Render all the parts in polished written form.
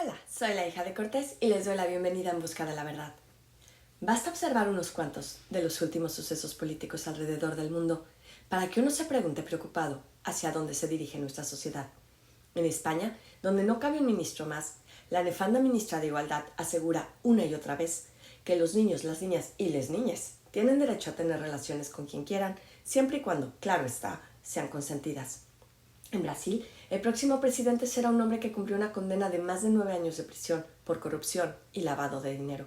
Hola, soy la hija de Cortés y les doy la bienvenida en busca de la verdad. Basta observar unos cuantos de los últimos sucesos políticos alrededor del mundo para que uno se pregunte preocupado hacia dónde se dirige nuestra sociedad. En España, donde no cabe un ministro más, la nefanda ministra de Igualdad asegura una y otra vez que los niños, las niñas y les niñes tienen derecho a tener relaciones con quien quieran, siempre y cuando, claro está, sean consentidas. En Brasil, el próximo presidente será un hombre que cumplió una condena de más de 9 años de prisión por corrupción y lavado de dinero.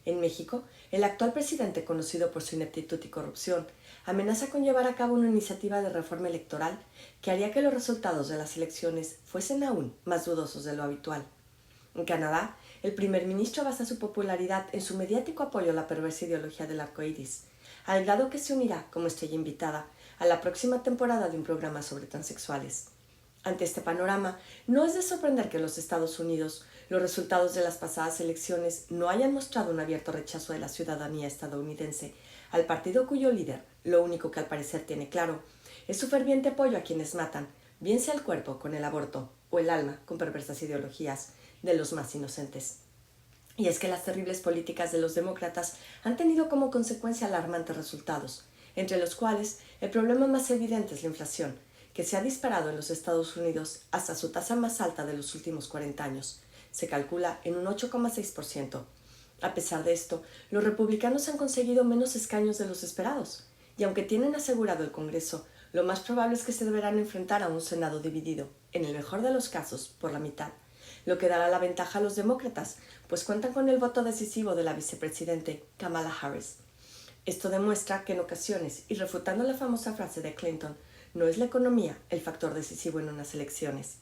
En México, el actual presidente, conocido por su ineptitud y corrupción, amenaza con llevar a cabo una iniciativa de reforma electoral que haría que los resultados de las elecciones fuesen aún más dudosos de lo habitual. En Canadá, el primer ministro basa su popularidad en su mediático apoyo a la perversa ideología del arco iris, al grado que se unirá como estrella invitada a la próxima temporada de un programa sobre transexuales. Ante este panorama, no es de sorprender que en los Estados Unidos los resultados de las pasadas elecciones no hayan mostrado un abierto rechazo de la ciudadanía estadounidense al partido cuyo líder, lo único que al parecer tiene claro, es su ferviente apoyo a quienes matan, bien sea el cuerpo con el aborto o el alma con perversas ideologías, de los más inocentes. Y es que las terribles políticas de los demócratas han tenido como consecuencia alarmantes resultados, entre los cuales el problema más evidente es la inflación, que se ha disparado en los Estados Unidos hasta su tasa más alta de los últimos 40 años. Se calcula en un 8,6%. A pesar de esto, los republicanos han conseguido menos escaños de los esperados, y aunque tienen asegurado el Congreso, lo más probable es que se deberán enfrentar a un Senado dividido, en el mejor de los casos, por la mitad, lo que dará la ventaja a los demócratas, pues cuentan con el voto decisivo de la vicepresidente Kamala Harris. Esto demuestra que en ocasiones, y refutando la famosa frase de Clinton, no es la economía el factor decisivo en unas elecciones.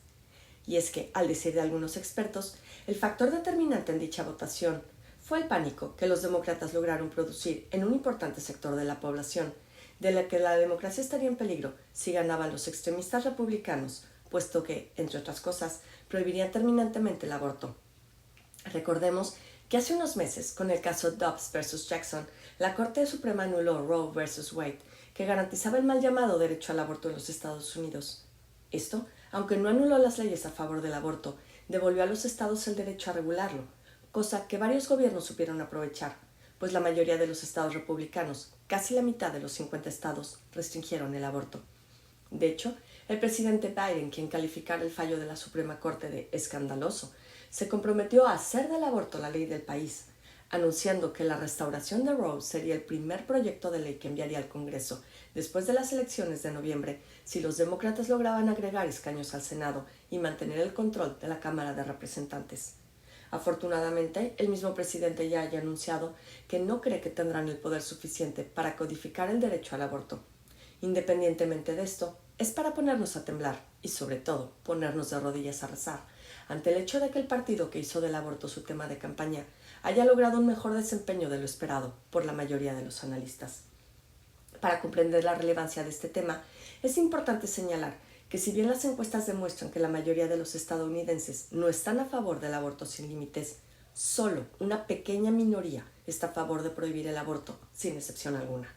Y es que, al decir de algunos expertos, el factor determinante en dicha votación fue el pánico que los demócratas lograron producir en un importante sector de la población, de la que la democracia estaría en peligro si ganaban los extremistas republicanos, puesto que, entre otras cosas, prohibirían terminantemente el aborto. Recordemos que hace unos meses, con el caso Dobbs vs. Jackson, la Corte Suprema anuló Roe vs. Wade, que garantizaba el mal llamado derecho al aborto en los Estados Unidos. Esto, aunque no anuló las leyes a favor del aborto, devolvió a los estados el derecho a regularlo, cosa que varios gobiernos supieron aprovechar, pues la mayoría de los estados republicanos, casi la mitad de los 50 estados, restringieron el aborto. De hecho, el presidente Biden, quien calificara el fallo de la Suprema Corte de escandaloso, se comprometió a hacer del aborto la ley del país, anunciando que la restauración de Roe sería el primer proyecto de ley que enviaría al Congreso después de las elecciones de noviembre si los demócratas lograban agregar escaños al Senado y mantener el control de la Cámara de Representantes. Afortunadamente, el mismo presidente ya haya anunciado que no cree que tendrán el poder suficiente para codificar el derecho al aborto. Independientemente de esto, es para ponernos a temblar y, sobre todo, ponernos de rodillas a rezar ante el hecho de que el partido que hizo del aborto su tema de campaña haya logrado un mejor desempeño de lo esperado por la mayoría de los analistas. Para comprender la relevancia de este tema, es importante señalar que si bien las encuestas demuestran que la mayoría de los estadounidenses no están a favor del aborto sin límites, solo una pequeña minoría está a favor de prohibir el aborto, sin excepción alguna.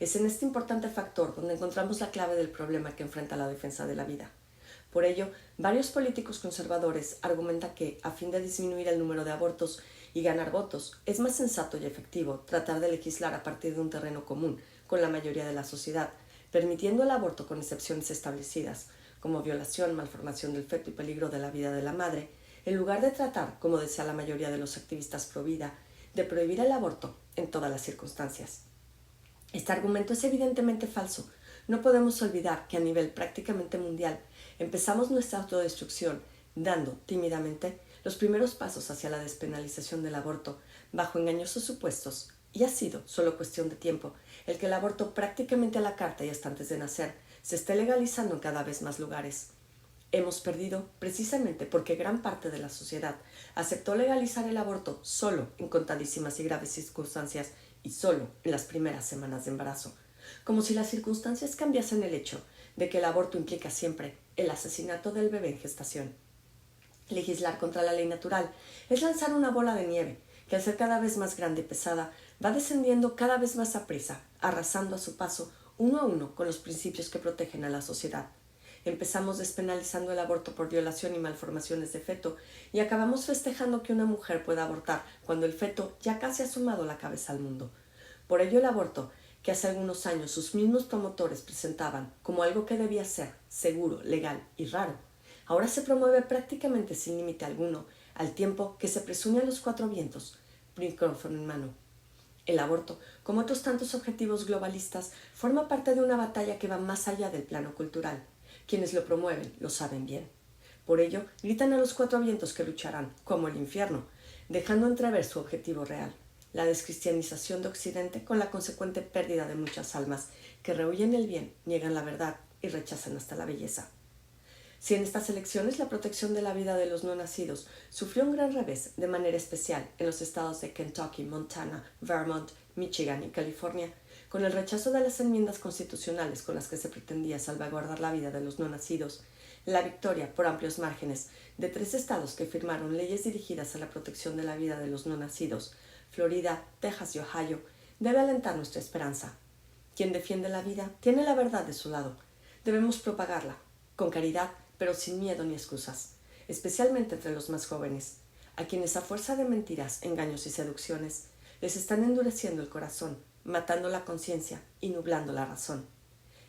Es en este importante factor donde encontramos la clave del problema que enfrenta la defensa de la vida. Por ello, varios políticos conservadores argumentan que, a fin de disminuir el número de abortos y ganar votos, es más sensato y efectivo tratar de legislar a partir de un terreno común con la mayoría de la sociedad, permitiendo el aborto con excepciones establecidas, como violación, malformación del feto y peligro de la vida de la madre, en lugar de tratar, como desea la mayoría de los activistas pro vida, de prohibir el aborto en todas las circunstancias. Este argumento es evidentemente falso. No podemos olvidar que a nivel prácticamente mundial empezamos nuestra autodestrucción dando, tímidamente, los primeros pasos hacia la despenalización del aborto bajo engañosos supuestos, y ha sido solo cuestión de tiempo el que el aborto prácticamente a la carta y hasta antes de nacer se esté legalizando en cada vez más lugares. Hemos perdido precisamente porque gran parte de la sociedad aceptó legalizar el aborto solo en contadísimas y graves circunstancias y solo en las primeras semanas de embarazo, como si las circunstancias cambiasen el hecho de que el aborto implica siempre el asesinato del bebé en gestación. Legislar contra la ley natural es lanzar una bola de nieve que al ser cada vez más grande y pesada va descendiendo cada vez más aprisa, arrasando a su paso uno a uno con los principios que protegen a la sociedad. Empezamos despenalizando el aborto por violación y malformaciones de feto y acabamos festejando que una mujer pueda abortar cuando el feto ya casi ha asomado la cabeza al mundo. Por ello el aborto, que hace algunos años sus mismos promotores presentaban como algo que debía ser seguro, legal y raro, ahora se promueve prácticamente sin límite alguno, al tiempo que se presume a los cuatro vientos, micrófono en mano. El aborto, como otros tantos objetivos globalistas, forma parte de una batalla que va más allá del plano cultural. Quienes lo promueven lo saben bien. Por ello, gritan a los cuatro vientos que lucharán, como el infierno, dejando entrever su objetivo real, la descristianización de Occidente con la consecuente pérdida de muchas almas que rehuyen el bien, niegan la verdad y rechazan hasta la belleza. Si en estas elecciones la protección de la vida de los no nacidos sufrió un gran revés de manera especial en los estados de Kentucky, Montana, Vermont, Michigan y California, con el rechazo de las enmiendas constitucionales con las que se pretendía salvaguardar la vida de los no nacidos, la victoria por amplios márgenes de 3 estados que firmaron leyes dirigidas a la protección de la vida de los no nacidos, Florida, Texas y Ohio, debe alentar nuestra esperanza. Quien defiende la vida tiene la verdad de su lado. Debemos propagarla, con caridad, pero sin miedo ni excusas, especialmente entre los más jóvenes, a quienes a fuerza de mentiras, engaños y seducciones les están endureciendo el corazón, matando la conciencia y nublando la razón.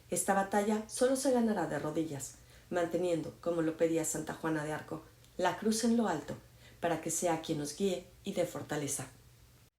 Esta batalla solo se ganará de rodillas, manteniendo, como lo pedía Santa Juana de Arco, la cruz en lo alto, para que sea quien nos guíe y dé fortaleza.